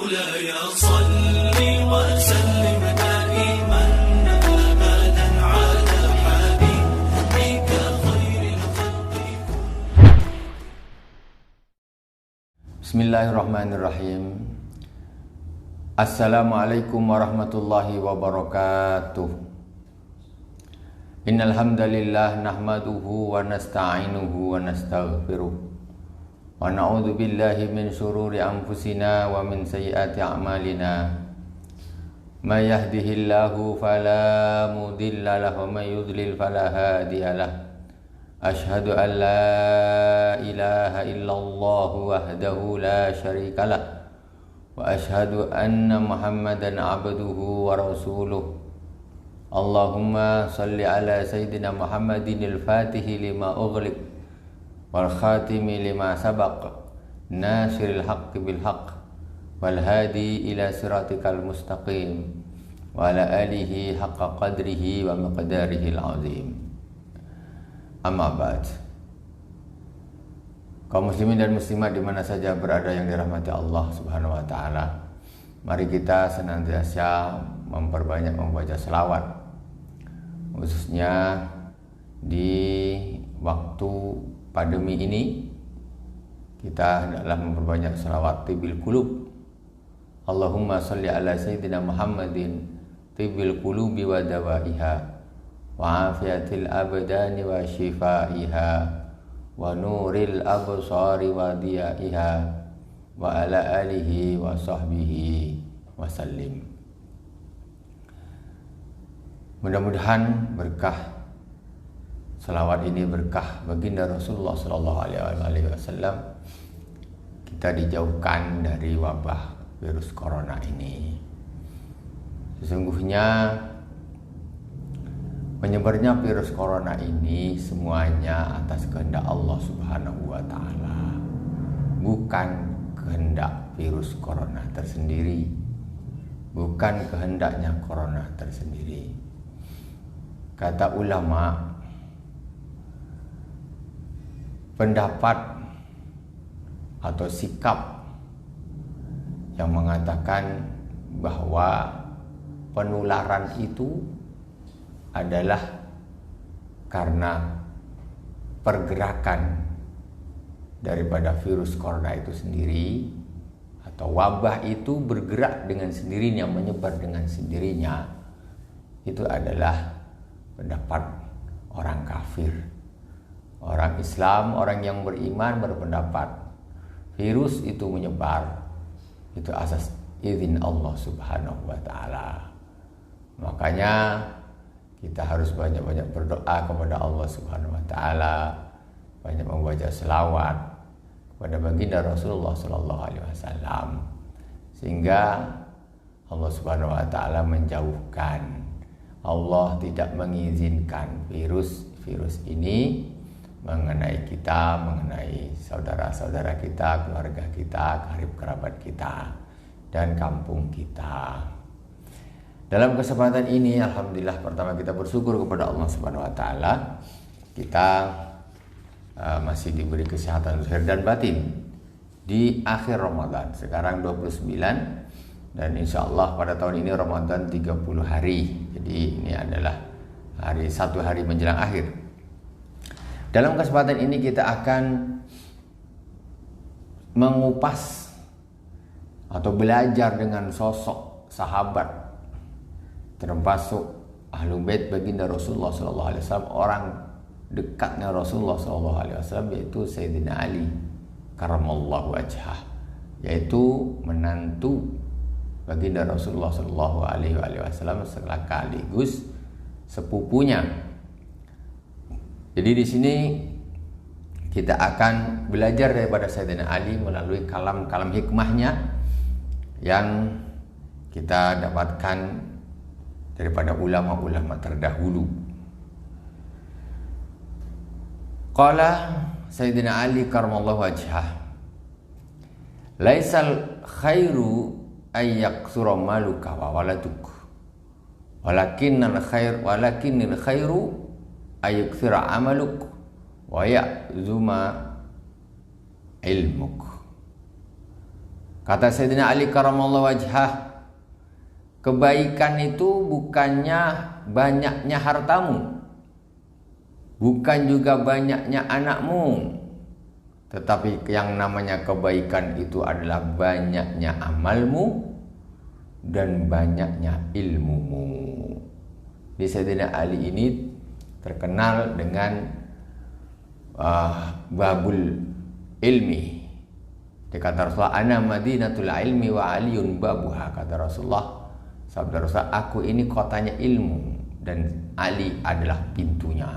مولاي صل وسلم دائما أبدا على حبيبك خير الخلق. Bismillahirrahmanirrahim. Assalamualaikum warahmatullahi wabarakatuh. Innal hamdalillah nahmaduhu wa nasta'inuhu wa nastaghfiruh. Wa na'udzu billahi min syururi anfusina wa min sayyiati a'malina. May yahdihillahu fala mudilla lahu wa may yudlil fala hadiyalah. Ashhadu an la ilaha illallah wahdahu la syarikalah wa ashhadu anna Muhammadan abduhu wa rasuluh. Allahumma salli ala sayyidina Muhammadin al-fatihi lima ughliq wal khatimi lima sabaq nasiril haqqi bil haqq wal hadi ila siratikal mustaqim wa ala alihi haqqa qadrihi wa miqdarihi al-azim. Amma ba'd. Kaum muslimin dan muslimat di mana saja berada yang dirahmati Allah Subhanahu wa taala, mari kita senantiasa memperbanyak membaca selawat, khususnya di waktu pandemi ini. Kita adalah memperbanyak selawat tibil qulub. Allahumma sholli ala sayyidina Muhammadin tibil qulubi wa dawaiha wa afiyatil abdani wa shifaiha wa nuril absari wa diyaiha wa ala alihi wa sahbihi wa sallim. Mudah-mudahan berkah selawat ini, berkah baginda Rasulullah sallallahu alaihi wasallam, kita dijauhkan dari wabah virus corona ini. Sesungguhnya menyebarnya virus corona ini semuanya atas kehendak Allah Subhanahu wa taala, bukan kehendak virus corona tersendiri, bukan kehendaknya corona tersendiri. Kata ulama, pendapat atau sikap yang mengatakan bahwa penularan itu adalah karena pergerakan daripada virus corona itu sendiri, atau wabah itu bergerak dengan sendirinya, menyebar dengan sendirinya, itu adalah pendapat orang kafir. Orang Islam, orang yang beriman berpendapat virus itu menyebar itu asas izin Allah Subhanahu wa taala. Makanya kita harus banyak-banyak berdoa kepada Allah Subhanahu wa taala, banyak membaca selawat kepada baginda Rasulullah sallallahu alaihi wasallam, sehingga Allah Subhanahu wa taala menjauhkan, Allah tidak mengizinkan virus ini mengenai kita, mengenai saudara-saudara kita, keluarga kita, karib kerabat kita, dan kampung kita. Dalam kesempatan ini, alhamdulillah, pertama kita bersyukur kepada Allah Subhanahu wa taala. Kita masih diberi kesehatan zahir dan batin di akhir Ramadan. Sekarang 29, dan insya Allah pada tahun ini Ramadan 30 hari. Jadi ini adalah satu hari menjelang akhir. Dalam kesempatan ini kita akan mengupas atau belajar dengan sosok sahabat, termasuk ahlu bait baginda Rasulullah SAW, orang dekatnya Rasulullah SAW, yaitu Sayyidina Ali karamallahu wajhah, yaitu menantu baginda Rasulullah SAW sekaligus sepupunya. Jadi di sini kita akan belajar daripada Sayyidina Ali melalui kalam-kalam hikmahnya yang kita dapatkan daripada ulama-ulama terdahulu. Qala Sayyidina Ali karamallahu wajhah, laisal khairu ayyaksura maluka wa waladuk, walakinnal khairu ayukthira amaluk wa ya'zuma ilmuk. Kata Sayyidina Ali karamallahu wajhah, kebaikan itu bukannya banyaknya hartamu, bukan juga banyaknya anakmu, tetapi yang namanya kebaikan itu adalah banyaknya amalmu dan banyaknya ilmumu. Jadi Sayyidina Ali ini terkenal dengan babul ilmi. Dia kata Rasulullah, ana madinatul ilmi wa aliyun babuha. Kata Rasulullah, sabda Rasulullah, aku ini kotanya ilmu dan Ali adalah pintunya.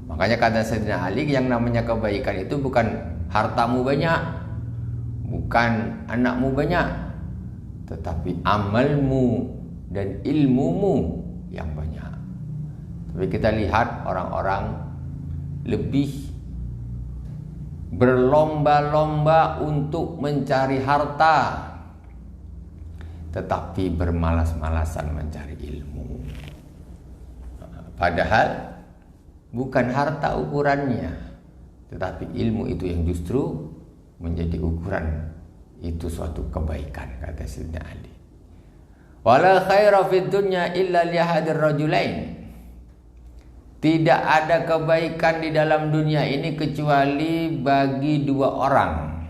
Makanya kata Sayyidina Ali, yang namanya kebaikan itu bukan hartamu banyak, bukan anakmu banyak, tetapi amalmu dan ilmumu yang banyak. Tapi kita lihat orang-orang lebih berlomba-lomba untuk mencari harta, tetapi bermalas-malasan mencari ilmu. Padahal bukan harta ukurannya, tetapi ilmu itu yang justru menjadi ukuran. Itu suatu kebaikan, kata Sayyidina Ali. Wala khaira fid dunya illa li hadir rajulain. Tidak ada kebaikan di dalam dunia ini kecuali bagi dua orang.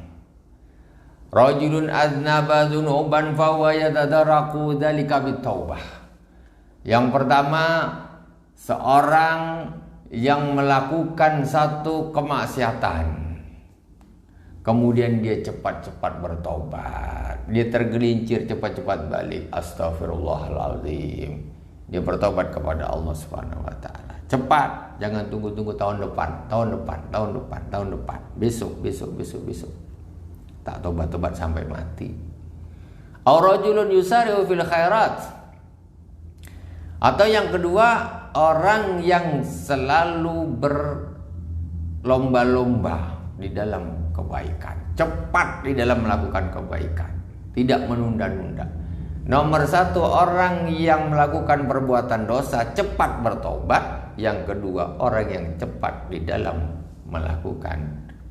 Rajulun aznaba dzunuban fa huwa yatadarraqu dzalika bitaubah. Yang pertama, seorang yang melakukan satu kemaksiatan, kemudian dia cepat-cepat bertobat, dia tergelincir cepat-cepat balik, astagfirullahaladzim, dia bertobat kepada Allah Subhanahu wa taala. Cepat, jangan tunggu-tunggu tahun depan, besok. Tak tobat-tobat sampai mati. Aw rajulun yusari'u fil khairat. Atau yang kedua, orang yang selalu berlomba-lomba di dalam kebaikan, cepat di dalam melakukan kebaikan, tidak menunda-nunda. Nomor satu, orang yang melakukan perbuatan dosa cepat bertobat. Yang kedua, orang yang cepat di dalam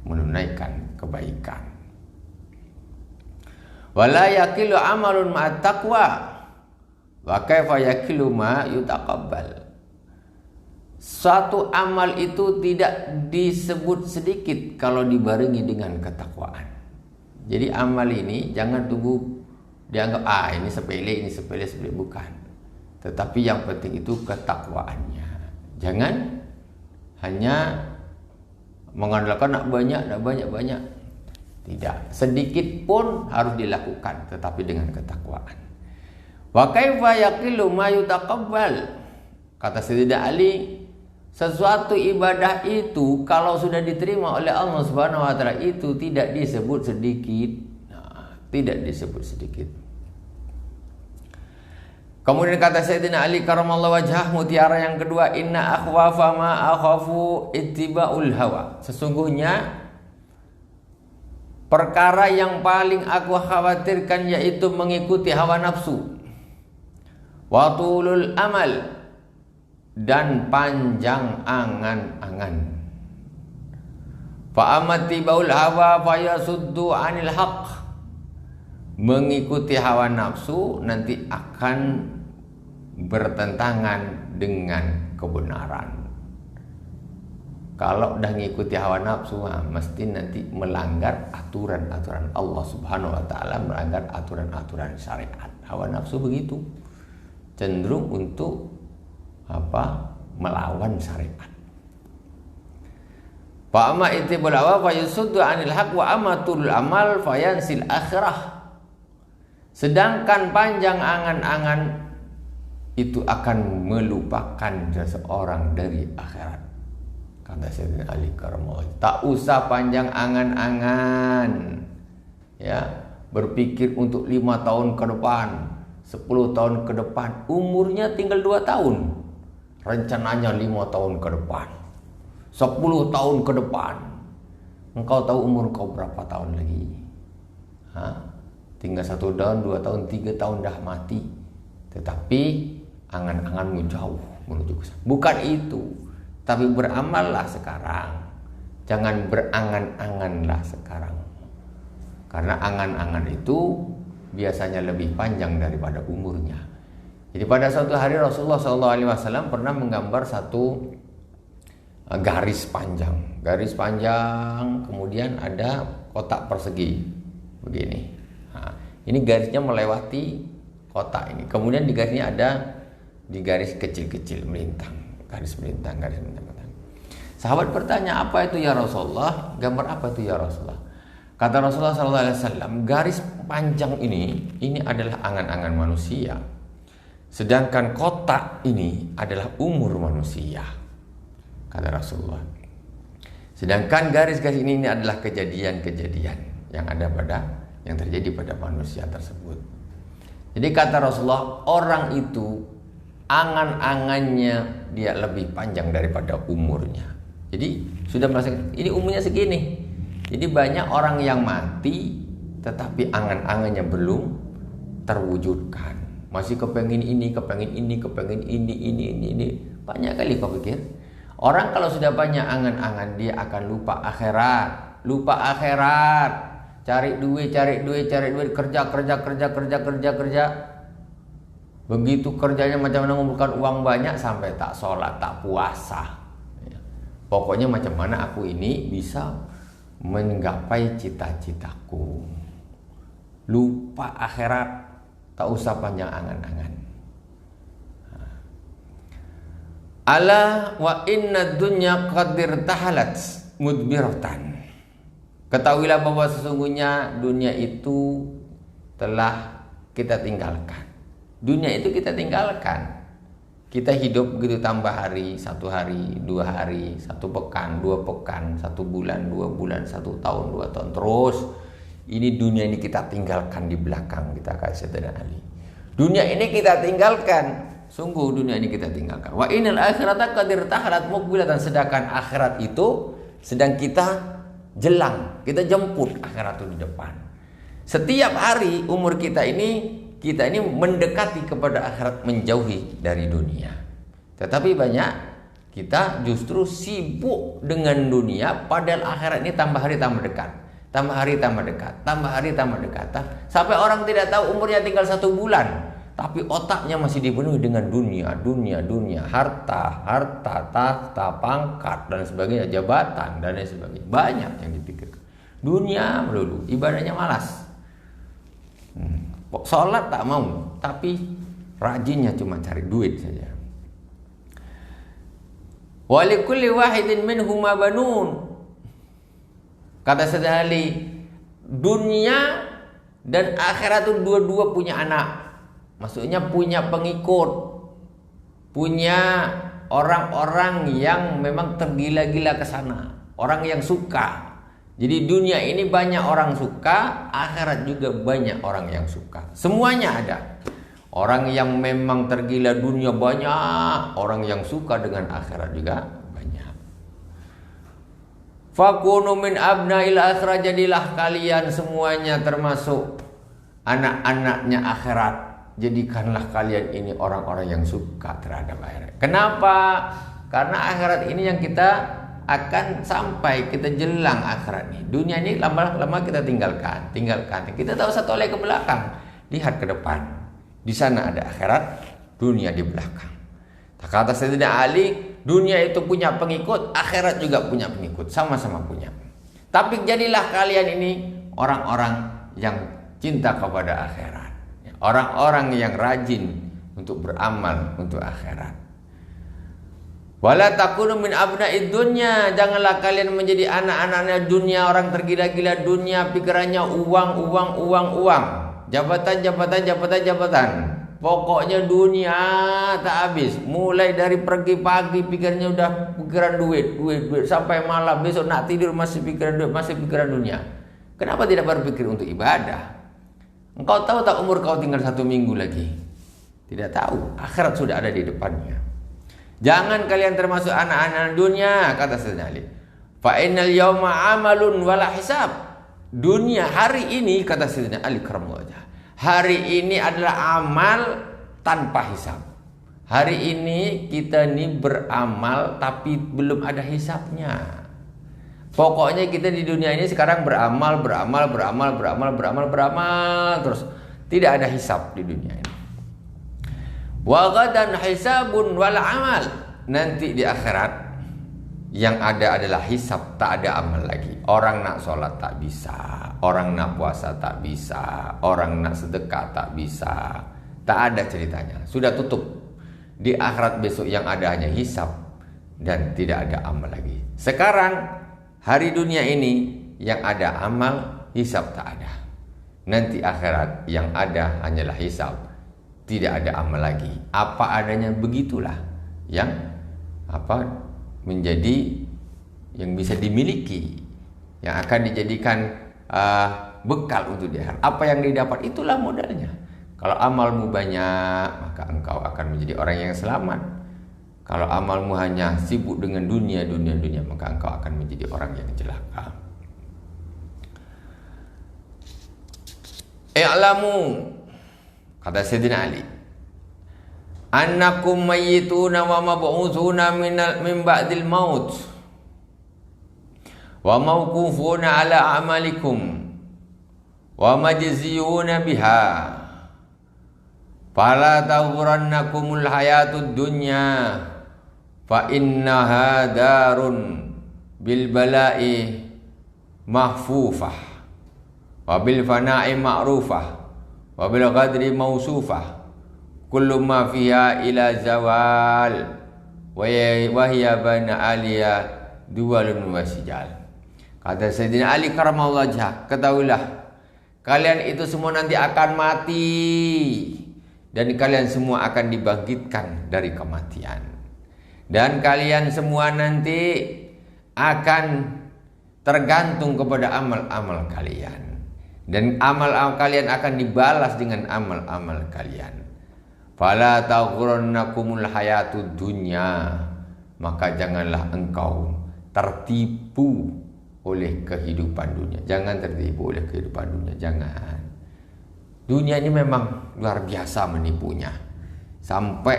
menunaikan kebaikan. Wala yakilu amalun ma'at taqwa wa kaifa yakilu ma yutaqabbal. Suatu amal itu tidak disebut sedikit kalau dibarengi dengan ketakwaan. Jadi amal ini jangan tunggu dianggap ini sepele, bukan. Tetapi yang penting itu ketakwaannya. Jangan hanya mengandalkan nak banyak. Tidak, sedikit pun harus dilakukan, tetapi dengan ketakwaan. Wa kaifa yaqilu ma yutaqabbal. Kata Sayyidina Ali, sesuatu ibadah itu kalau sudah diterima oleh Allah Subhanahu wa taala itu tidak disebut sedikit. Tidak disebut sedikit. Kemudian kata Sayyidina Ali karamallahu wajhah, mutiara yang kedua, inna akhwafa ma akhafu ittiba'ul hawa. Sesungguhnya perkara yang paling aku khawatirkan yaitu mengikuti hawa nafsu. Wa tulul amal, dan panjang angan-angan. Fa amati baul hawa fa yasuddu 'anil haqq. Mengikuti hawa nafsu nanti akan bertentangan dengan kebenaran. Kalau udah ngikuti hawa nafsu, mesti nanti melanggar aturan-aturan Allah Subhanahu wa taala, melanggar aturan-aturan syariat. Hawa nafsu begitu, cenderung untuk melawan syariat. Fa amma ittiba'ul hawa fa yasuddu 'anil haqq wa amatul amal fa yansil akhirah. Sedangkan panjang angan-angan itu akan melupakan seseorang dari akhirat. Kata Sayyidina Ali karamallahu wajhah, tak usah panjang angan-angan, ya, berpikir untuk 5 tahun ke depan, 10 tahun ke depan. Umurnya tinggal 2 tahun, rencananya 5 tahun ke depan, 10 tahun ke depan. Engkau tahu umur kau berapa tahun lagi? Tinggal 1 tahun, 2 tahun, 3 tahun dah mati. Tetapi angan-anganmu jauh menuju ke sana. Bukan itu, tapi beramallah sekarang. Jangan berangan-anganlah sekarang. Karena angan-angan itu biasanya lebih panjang daripada umurnya. Jadi pada suatu hari Rasulullah SAW pernah menggambar satu garis panjang, kemudian ada kotak persegi begini. Nah, ini garisnya melewati kotak ini. Kemudian di garisnya ada di garis kecil-kecil melintang, garis melintang. Sahabat bertanya, apa itu ya Rasulullah? Gambar apa itu ya Rasulullah? Kata Rasulullah SAW, garis panjang ini adalah angan-angan manusia. Sedangkan kotak ini adalah umur manusia. Kata Rasulullah. Sedangkan garis-garis ini adalah kejadian-kejadian yang terjadi pada manusia tersebut. Jadi kata Rasulullah, orang itu angan-angannya dia lebih panjang daripada umurnya. Jadi sudah merasa ini umurnya segini. Jadi banyak orang yang mati tetapi angan-angannya belum terwujudkan. Masih kepengen ini. Banyak kali kau pikir. Orang kalau sudah banyak angan-angan, dia akan lupa akhirat. Cari duit, kerja. Begitu kerjanya macam mana mengumpulkan uang banyak sampai tak sholat, tak puasa. Pokoknya macam mana aku ini bisa menggapai cita-citaku. Lupa akhirat, tak usah panjang angan-angan. Ala wa inna dunya qadir tahalat mudbiratan. Ketahuilah bahwa sesungguhnya dunia itu telah kita tinggalkan. Dunia itu kita tinggalkan. Kita hidup begitu, tambah hari, 1 hari, 2 hari, 1 pekan, 2 pekan, 1 bulan, 2 bulan, 1 tahun, 2 tahun, terus. Ini dunia ini kita tinggalkan di belakang kita, kata Sayyidina Ali. Dunia ini kita tinggalkan. Sungguh dunia ini kita tinggalkan. Wa innal akhirata qad irtahalat muqbilatan. Sedangkan akhirat itu sedang kita jelang, kita jemput akhirat itu di depan. Setiap hari umur kita ini mendekati kepada akhirat, menjauhi dari dunia. Tetapi banyak kita justru sibuk dengan dunia, padahal akhirat ini tambah hari tambah dekat. Tambah hari tambah dekat. Sampai orang tidak tahu umurnya tinggal 1 bulan, tapi otaknya masih dipenuhi dengan dunia, harta, tahta, pangkat dan sebagainya, jabatan dan lain sebagainya. Banyak yang dipikirkan. Dunia melulu, ibadahnya malas. Sholat tak mau, tapi rajinnya cuma cari duit saja. Wa likulli wahidin minhuma banun. Kata Sayyidina Ali, dunia dan akhirat itu dua-dua punya anak. Maksudnya punya pengikut, punya orang-orang yang memang tergila-gila ke sana, orang yang suka. Jadi dunia ini banyak orang suka, akhirat juga banyak orang yang suka. Semuanya ada. Orang yang memang tergila dunia banyak, orang yang suka dengan akhirat juga banyak. Fakunu min abna'il akhirah, jadilah kalian semuanya termasuk anak-anaknya akhirat. Jadikanlah kalian ini orang-orang yang suka terhadap akhirat. Kenapa? Karena akhirat ini yang kita akan sampai, kita jelang akhirat ini. Dunia ini lama-lama kita tinggalkan. Kita tahu satu oleh ke belakang, lihat ke depan. Di sana ada akhirat, dunia di belakang. Kata Sayyidina Ali, dunia itu punya pengikut, akhirat juga punya pengikut, sama-sama punya. Tapi jadilah kalian ini orang-orang yang cinta kepada akhirat, orang-orang yang rajin untuk beramal untuk akhirat. Wala takunu min abna'id dunya, janganlah kalian menjadi anak-anaknya dunia, orang tergila-gila dunia, pikirannya uang, jabatan. Pokoknya dunia tak habis. Mulai dari pergi pagi pikirnya udah pikiran duit, sampai malam besok nak tidur masih pikiran duit, masih pikiran dunia. Kenapa tidak berpikir untuk ibadah? Engkau tahu tak umur kau tinggal 1 minggu lagi? Tidak tahu. Akhirat sudah ada di depannya. Jangan kalian termasuk anak-anak dunia, kata Sayyidina Ali. Fa innal yawma amalun wala hisab. Dunia hari ini, kata Sayyidina Ali karamullah, hari ini adalah amal tanpa hisab. Hari ini kita ini beramal tapi belum ada hisabnya. Pokoknya kita di dunia ini sekarang beramal terus. Tidak ada hisab di dunia ini. Wa ghadan hisabun wal amal. Nanti di akhirat yang ada adalah hisab, tak ada amal lagi. Orang nak sholat tak bisa, orang nak puasa tak bisa, orang nak sedekah tak bisa. Tak ada ceritanya, sudah tutup. Di akhirat besok yang ada hanya hisab dan tidak ada amal lagi. Sekarang hari dunia ini yang ada amal, hisab tak ada. Nanti akhirat yang ada hanyalah hisab, tidak ada amal lagi. Apa adanya begitulah yang menjadi yang bisa dimiliki, yang akan dijadikan bekal untuk di akhirat. Apa yang didapat itulah modalnya. Kalau amalmu banyak, maka engkau akan menjadi orang yang selamat. Kalau amalmu hanya sibuk dengan dunia, maka engkau akan menjadi orang yang celaka. I'lamu, kata Sayyidina Ali, annakum mayyituna wa mab'utsuna min ba'dil maut wa mawqufuna ala amalikum wa majziyuna biha fala taghurrannakumul hayatud dunya fa innaha darun bil bala'i mahfufah wa bil fana'i ma'rufah wa bil qadri mausufah kullu ma fiha ila zawal wa hiya baina aliya duwalun wasijal. Kata Sayyidina Ali karamallahu wajhah, ketahuilah kalian itu semua nanti akan mati dan kalian semua akan dibangkitkan dari kematian, dan kalian semua nanti akan tergantung kepada amal-amal kalian, dan amal-amal kalian akan dibalas dengan amal-amal kalian. Fala taghurrannakumul hayatud dunya, maka janganlah engkau tertipu oleh kehidupan dunia. Jangan tertipu oleh kehidupan dunia, jangan. Dunia ini memang luar biasa menipunya. Sampai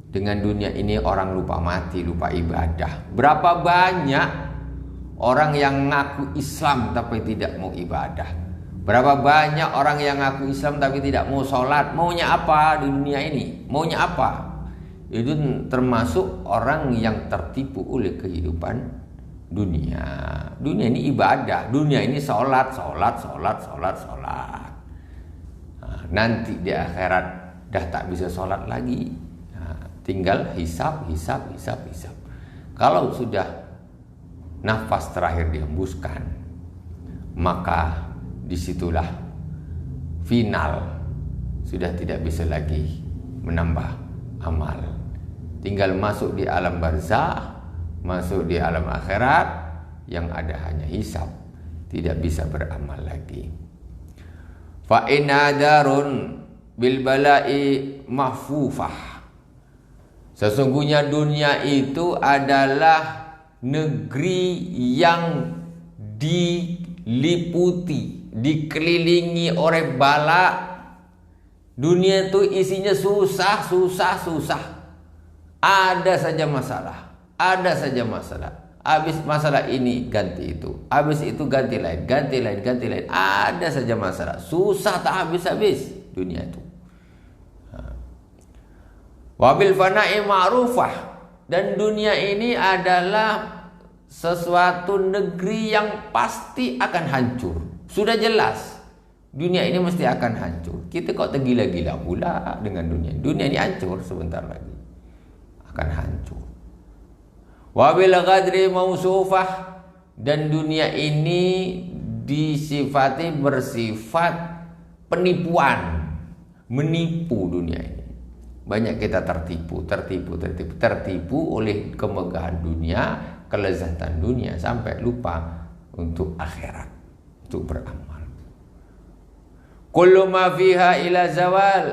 dengan dunia ini orang lupa mati, lupa ibadah. Berapa banyak orang yang ngaku Islam tapi tidak mau ibadah. Berapa banyak orang yang ngaku Islam tapi tidak mau sholat. Maunya apa di dunia ini? Maunya apa? Itu termasuk orang yang tertipu oleh kehidupan dunia. Dunia ini ibadah. Dunia ini sholat. Nah, nanti di akhirat dah tak bisa sholat lagi. Nah, tinggal hisab. Kalau sudah nafas terakhir dihembuskan, maka disitulah final, sudah tidak bisa lagi menambah amal. Tinggal masuk di alam barzah, masuk di alam akhirat, yang ada hanya hisab, tidak bisa beramal lagi. Fa inna darun bil bala'i mahfufah. Sesungguhnya dunia itu adalah negeri yang diliputi, dikelilingi oleh bala. Dunia itu isinya susah. Ada saja masalah. Habis masalah ini ganti itu, habis itu ganti lain. Ada saja masalah. Susah tak habis-habis dunia itu. Wabil fana'i ma'rufah. Dan dunia ini adalah sesuatu negeri yang pasti akan hancur. Sudah jelas dunia ini mesti akan hancur. Kita kok tergila-gila pula dengan dunia. Dunia ini hancur sebentar lagi, akan hancur. Wabil qadri mausufah. Dan dunia ini disifati bersifat penipuan, menipu dunia ini. Banyak kita tertipu oleh kemegahan dunia, kelezatan dunia, sampai lupa untuk akhirat, untuk beramal. Kullu ma fiha ila zawal.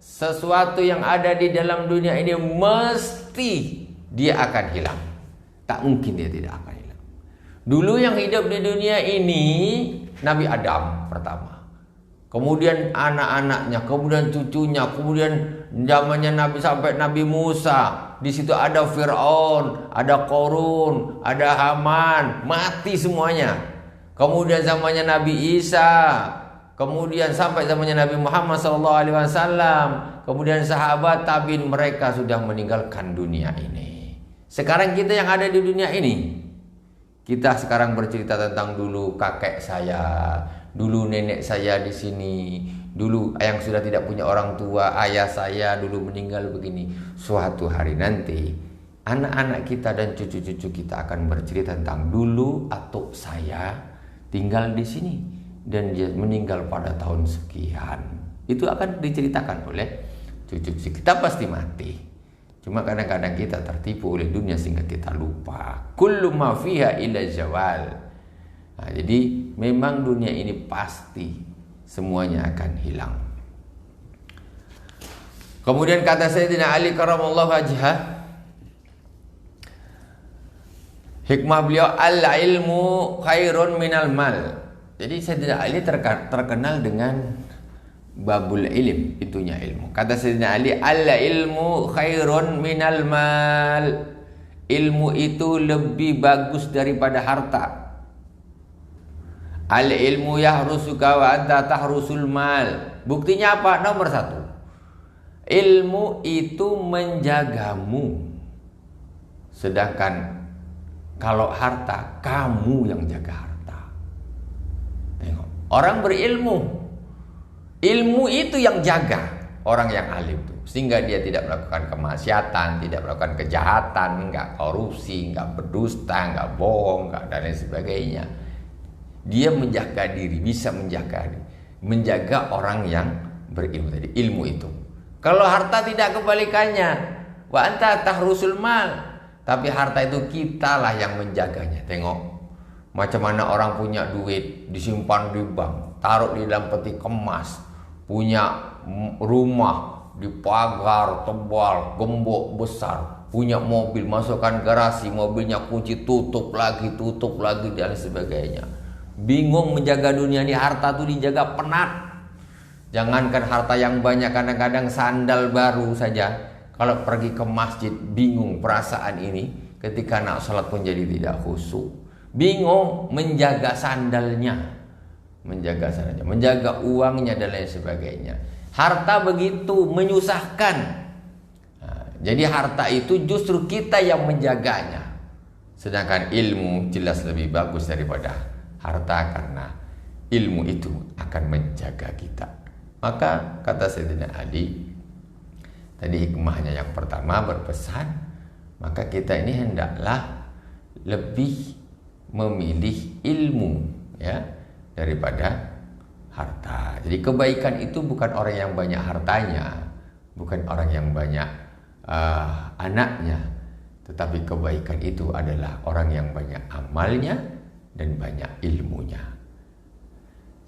Sesuatu yang ada di dalam dunia ini mesti dia akan hilang. Tak mungkin dia tidak akan hilang. Dulu yang hidup di dunia ini Nabi Adam pertama. kemudian anak-anaknya, kemudian cucunya, kemudian zamannya Nabi sampai Nabi Musa. Di situ ada Fir'aun, ada Qarun, ada Haman, mati semuanya. Kemudian zamannya Nabi Isa, kemudian sampai zamannya Nabi Muhammad SAW, kemudian sahabat tabi'in, mereka sudah meninggalkan dunia ini. Sekarang kita yang ada di dunia ini, kita sekarang bercerita tentang dulu kakek saya, dulu nenek saya di sini, dulu yang sudah tidak punya orang tua, ayah saya dulu meninggal begini. Suatu hari nanti anak-anak kita dan cucu-cucu kita akan bercerita tentang dulu atuk saya tinggal di sini dan dia meninggal pada tahun sekian. Itu akan diceritakan oleh cucu-cucu kita, pasti mati. Cuma kadang-kadang kita tertipu oleh dunia sehingga kita lupa. Kullu ma fiha illa zawal. Nah, jadi memang dunia ini pasti semuanya akan hilang. Kemudian kata Sayyidina Ali karamallahu wajhah, hikmah beliau, al-ilmu khairun minal mal. Jadi Sayyidina Ali terkenal dengan babul ilm, itunya ilmu. Kata Sayyidina Ali, al-ilmu khairun minal mal. Ilmu itu lebih bagus daripada harta. Al-ilmu yahrusuka wa anta tahrusul mal. Buktinya apa? Nomor 1, ilmu itu menjagamu. Sedangkan kalau harta, kamu yang jaga harta. Tengok, orang berilmu, ilmu itu yang jaga orang yang alim itu, sehingga dia tidak melakukan kemaksiatan, tidak melakukan kejahatan, enggak korupsi, enggak berdusta, enggak bohong, enggak dan lain sebagainya. Dia menjaga diri, bisa menjaga orang yang berilmu tadi, ilmu itu. Kalau harta tidak, kebalikannya, wa anta tahrusul mal. Tapi harta itu kitalah yang menjaganya. Tengok macam mana orang punya duit disimpan di bank, taruh di dalam peti kemas, punya rumah di pagar tebal, gembok besar, punya mobil, masukkan garasi, mobilnya kunci, tutup lagi dan sebagainya. Bingung menjaga dunia ini, harta itu dijaga penat. Jangankan harta yang banyak, kadang-kadang sandal baru saja kalau pergi ke masjid bingung perasaan ini, ketika nak sholat pun jadi tidak khusyuk. Bingung menjaga sandalnya, menjaga uangnya dan lain sebagainya. Harta begitu menyusahkan. Nah, jadi harta itu justru kita yang menjaganya. Sedangkan ilmu jelas lebih bagus daripada harta, karena ilmu itu akan menjaga kita. Maka kata Sayyidina Ali, tadi hikmahnya yang pertama berpesan, maka kita ini hendaklah lebih memilih ilmu ya daripada harta. Jadi kebaikan itu bukan orang yang banyak hartanya, bukan orang yang banyak anaknya, tetapi kebaikan itu adalah orang yang banyak amalnya dan banyak ilmunya.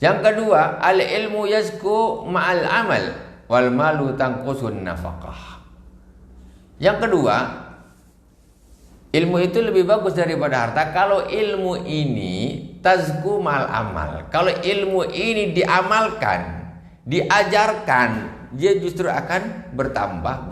Yang kedua, al ilmu yazku ma'al amal wal malu tanqusun nafaqah. Yang kedua, ilmu itu lebih bagus daripada harta kalau ilmu ini tazku mal amal. Kalau ilmu ini diamalkan, diajarkan, dia justru akan bertambah.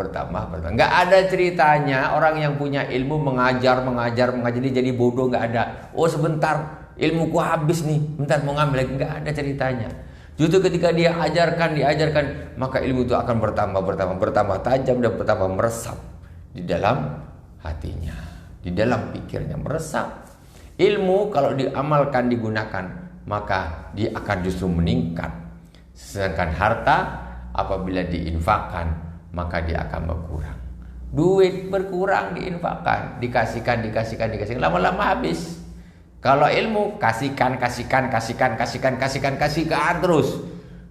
Nggak ada ceritanya orang yang punya ilmu mengajar dia jadi bodoh, nggak ada. Oh sebentar, ilmuku habis nih, bentar mau ngambil lagi, nggak ada ceritanya. Justru ketika dia diajarkan, maka ilmu itu akan bertambah tajam dan bertambah meresap di dalam hatinya, di dalam pikirnya, meresap. Ilmu kalau diamalkan, digunakan, maka dia akan justru meningkat. Sedangkan harta apabila diinfakkan, maka dia akan berkurang. Duit berkurang diinfakkan, dikasihkan, lama-lama habis. Kalau ilmu kasihkan terus.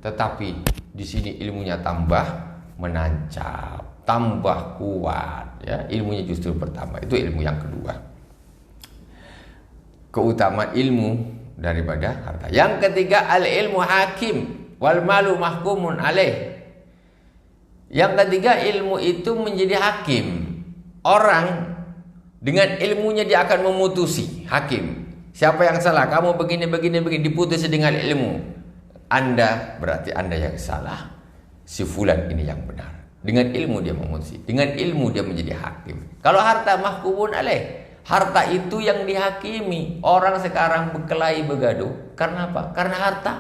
Tetapi di sini ilmunya tambah menancap, tambah kuat, ya, ilmunya justru bertambah. Itu ilmu yang kedua. Keutamaan ilmu daripada harta. Yang ketiga, al ilmu hakim wal malu mahkumun alaih. Yang ketiga, ilmu itu menjadi hakim. Orang dengan ilmunya dia akan memutusi, hakim. Siapa yang salah? Kamu begini, diputus dengan ilmu. Anda berarti Anda yang salah, si fulan ini yang benar. Dengan ilmu dia memutusi, dengan ilmu dia menjadi hakim. Kalau harta mahkumun alaih, harta itu yang dihakimi. Orang sekarang berkelahi begaduh karena apa? Karena harta.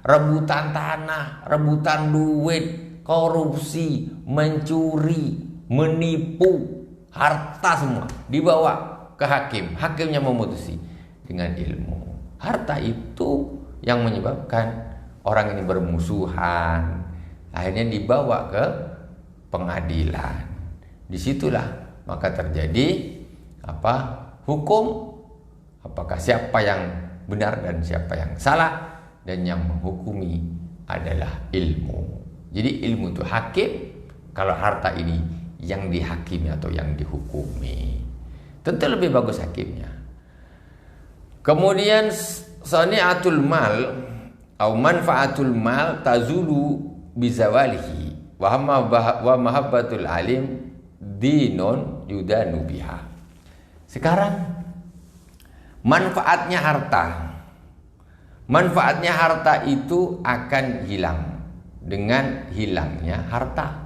Rebutan tanah, rebutan duit, korupsi, mencuri, menipu, harta semua dibawa ke hakim. Hakimnya memutusi dengan ilmu. Harta itu yang menyebabkan orang ini bermusuhan. Akhirnya dibawa ke pengadilan. Disitulah maka terjadi hukum. Apakah siapa yang benar dan siapa yang salah, dan yang menghukumi adalah ilmu. Jadi ilmu itu hakim kalau harta ini yang dihakimi atau yang dihukumi. Tentu lebih bagus hakimnya. Kemudian sani'atul mal atau manfaatul mal tazulu bizawalihi wa mahabbatul alim dinun yudanu biha. Sekarang manfaatnya harta itu akan hilang dengan hilangnya harta.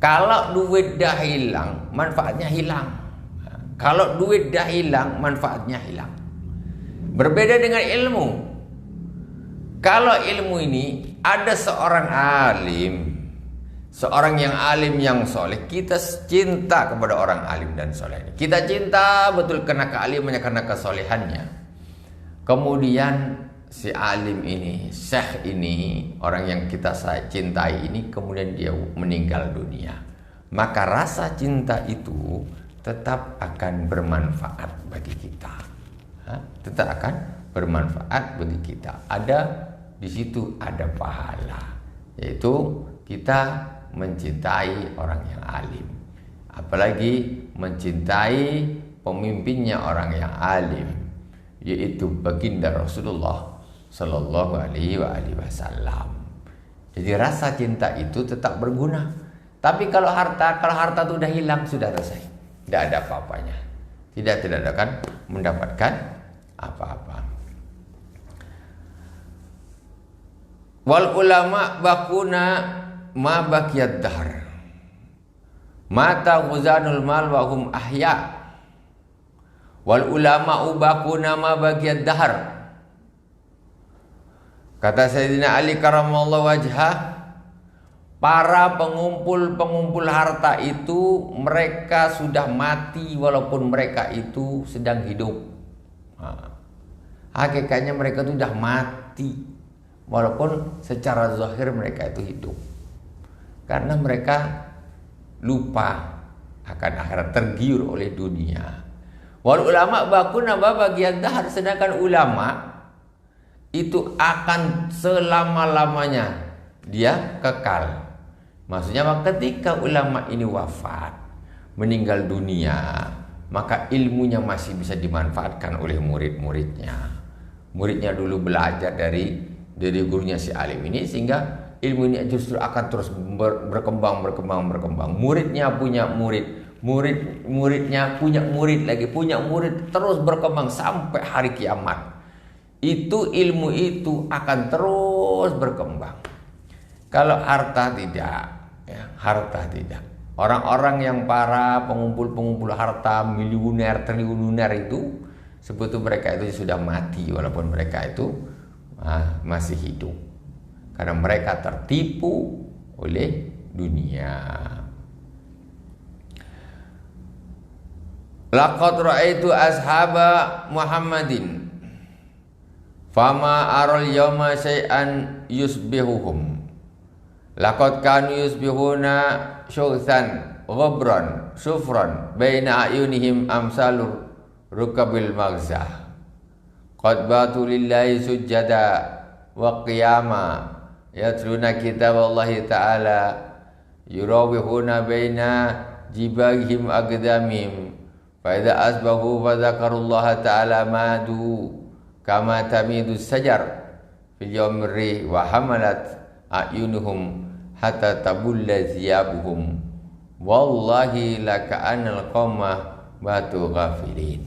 Kalau duit dah hilang, manfaatnya hilang. Kalau duit dah hilang, manfaatnya hilang. Berbeda dengan ilmu. Kalau ilmu ini ada seorang alim, seorang yang alim yang soleh, kita cinta kepada orang alim dan soleh. Kita cinta betul karena kealimannya, karena kesolehannya. Kemudian si alim ini, syekh ini, orang yang kita cintai ini, kemudian dia meninggal dunia. Maka rasa cinta itu tetap akan bermanfaat bagi kita. Tetap akan bermanfaat bagi kita. Di situ ada pahala, yaitu kita mencintai orang yang alim, apalagi mencintai pemimpinnya orang yang alim, yaitu baginda Rasulullah Sallallahu Alaihi Wasallam. Jadi rasa cinta itu tetap berguna. Tapi kalau harta itu sudah hilang, sudah selesai, tidak ada apa-apanya, tidak akan mendapatkan apa-apa. Wal ulama bakuna ma baqiyad dahr, mata ghuzanul mal wa hum ahya. Wal ulama bakuna ma baqiyad dahr. Kata Sayyidina Ali karamallahu wajhah, para pengumpul harta itu mereka sudah mati walaupun mereka itu sedang hidup. Hakikatnya mereka itu sudah mati walaupun secara zahir mereka itu hidup. Karena mereka lupa akan akhirat, tergiur oleh dunia. Wal ulama bakuna bagian dahar, sedangkan ulama itu akan selama-lamanya dia kekal. Maksudnya ketika ulama ini wafat, meninggal dunia, maka ilmunya masih bisa dimanfaatkan oleh murid-muridnya. Muridnya dulu belajar dari gurunya si alim ini, sehingga ilmu ini justru akan terus berkembang. Muridnya punya muridnya punya murid lagi, punya murid, terus berkembang sampai hari kiamat. Itu ilmu itu akan terus berkembang. Kalau harta tidak, harta tidak. Orang-orang yang para pengumpul harta, miliuner, triliuner itu, sebetulnya mereka itu sudah mati walaupun mereka itu masih hidup. Karena mereka tertipu oleh dunia. Laqad ra'aitu ashaba Muhammadin fama aral yawma syai'an yusbihuhum. Laqad kanu yusbihuna syughthan ghabran sufran baina ayunihim amsalur rukabil maghzah. Qad batu lillahi sujada wa qiyama yatluna kitaballahi ta'ala yurawihuna baina jibahim aqdamim fa idza asbahu fa dzakarullaha ta'ala madu kama tamidu sajar fil yawmir wa hamalat ayunuhum hatta tabulla ziyabuhum wallahi laka'anal qawma batu ghafilin.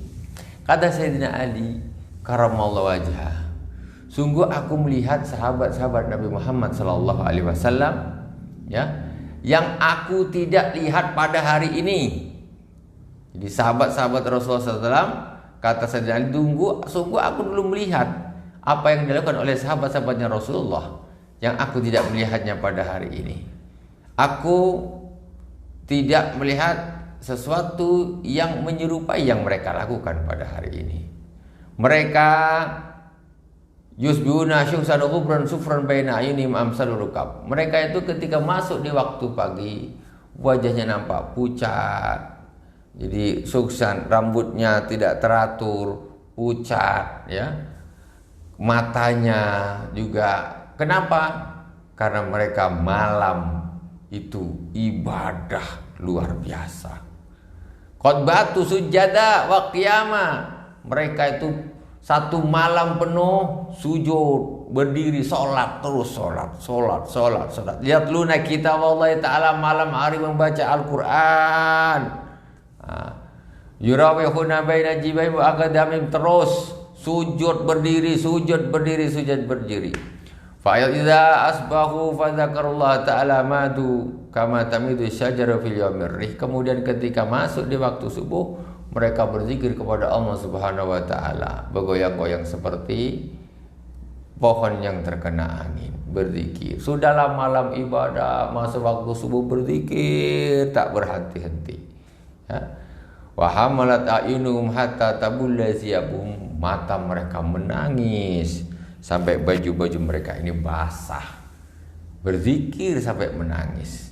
Kata Sayyidina Ali karamallahu wajhah, sungguh aku melihat sahabat-sahabat Nabi Muhammad sallallahu alaihi wasallam, ya, yang aku tidak lihat pada hari ini. Jadi sahabat-sahabat Rasulullah SAW, kata Sayyidina Ali, sungguh aku dulu melihat apa yang dilakukan oleh sahabat-sahabatnya Rasulullah yang aku tidak melihatnya pada hari ini. Aku tidak melihat sesuatu yang menyerupai yang mereka lakukan pada hari ini. Mereka yusbihuna syuhsan ghubran sufran baina ayunihim amsalur rukab. Mereka itu ketika masuk di waktu pagi, wajahnya nampak pucat. Jadi suksan, rambutnya tidak teratur, pucat, ya. Matanya juga. Kenapa? Karena mereka malam itu ibadah luar biasa. Qotbatu sujada wa qiyamah. Mereka itu satu malam penuh sujud, berdiri, sholat, terus sholat. Lihat luna kita wallahi ta'ala malam hari membaca Al-Quran. Yurawihuna baina jibaihim wa aqdamihim, terus sujud berdiri. Fa idza asbahu fa dzakarullah ta'ala madu kama tamidu syajaru fil yaumir rih. Kemudian ketika masuk di waktu subuh, mereka berzikir kepada Allah Subhanahu wa taala, bergoyang-goyang seperti pohon yang terkena angin, berzikir. Sudahlah malam ibadah, masuk waktu subuh berzikir tak berhenti-henti. Ya. Wa hamalat ayunuhum hatta tabulla thiyabum, mata mereka menangis sampai baju-baju mereka ini basah. Berzikir sampai menangis.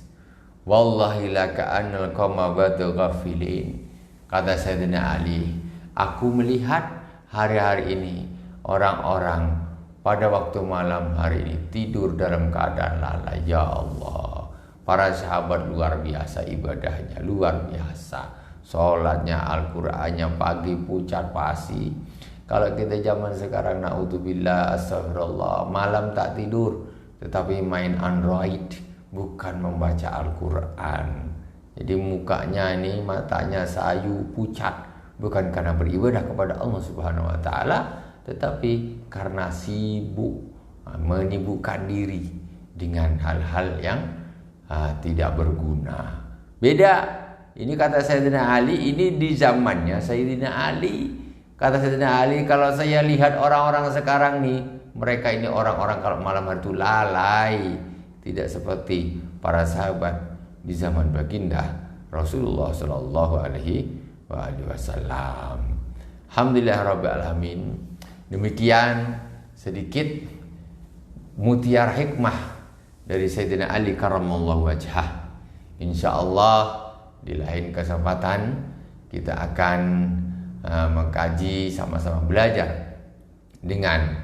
Wallahi laka annal qawma batu ghafilin. Kata Sayyidina Ali, aku melihat hari-hari ini orang-orang pada waktu malam hari ini tidur dalam keadaan lalai. Ya Allah, para sahabat luar biasa ibadahnya, luar biasa. Sholatnya, Al-Qurannya, pagi pucat pasi. Kalau kita zaman sekarang, na'udzubillah, astagfirullah, malam tak tidur, tetapi main Android, bukan membaca Al-Quran. Jadi mukanya ini, matanya sayu, pucat, bukan karena beribadah kepada Allah Subhanahu wa taala, tetapi karena sibuk menyibukkan diri dengan hal-hal yang tidak berguna. Beda. Ini kata Sayyidina Ali, ini di zamannya Sayyidina Ali. Kata Sayyidina Ali, kalau saya lihat orang-orang sekarang nih, mereka ini orang-orang kalau malam hari itu lalai, tidak seperti para sahabat di zaman baginda Rasulullah Sallallahu Alaihi Wasallam. Alhamdulillahirabbil alamin. Demikian sedikit mutiara hikmah dari Sayyidina Ali karramallahu wajhah. Insyaallah di lain kesempatan kita akan mengkaji, sama-sama belajar dengan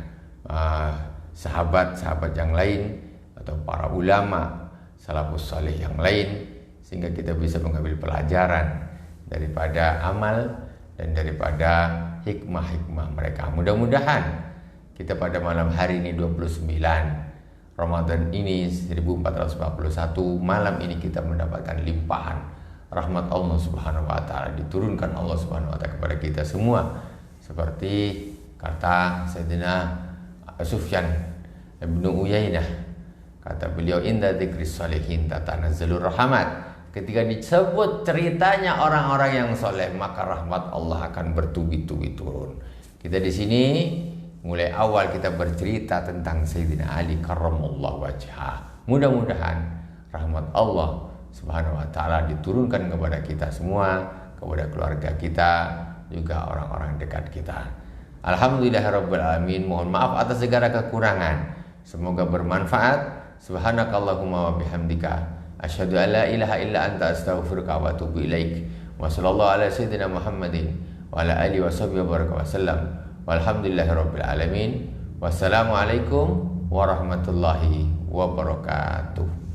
sahabat-sahabat yang lain atau para ulama salafus saleh yang lain, sehingga kita bisa mengambil pelajaran daripada amal dan daripada hikmah-hikmah mereka. Mudah-mudahan kita pada malam hari ini 29 Ramadan ini 1441, malam ini kita mendapatkan limpahan rahmat Allah Subhanahu wa taala, diturunkan Allah Subhanahu wa taala kepada kita semua, seperti kata Sayyidina Sufyan bin Uyainah, kata beliau, inda dzikris sholihin tatanazzalur rahmat. Ketika disebut ceritanya orang-orang yang soleh, maka rahmat Allah akan bertubi-tubi turun. Kita di sini mulai awal kita bercerita tentang Sayyidina Ali karramallahu wajhah. Mudah-mudahan rahmat Allah Subhanahu wa taala diturunkan kepada kita semua, kepada keluarga kita, juga orang-orang dekat kita. Alhamdulillahirabbil alamin. Mohon maaf atas segala kekurangan. Semoga bermanfaat. Subhanakallahumma wa bihamdika asyhadu an la ilaha illa anta astaghfiruka wa atubu ilaik. Wa sallallahu ala sayyidina Muhammadin wa ala alihi washabbihi wasallam. Walhamdulillahirabbil alamin. Wassalamualaikum warahmatullahi wabarakatuh.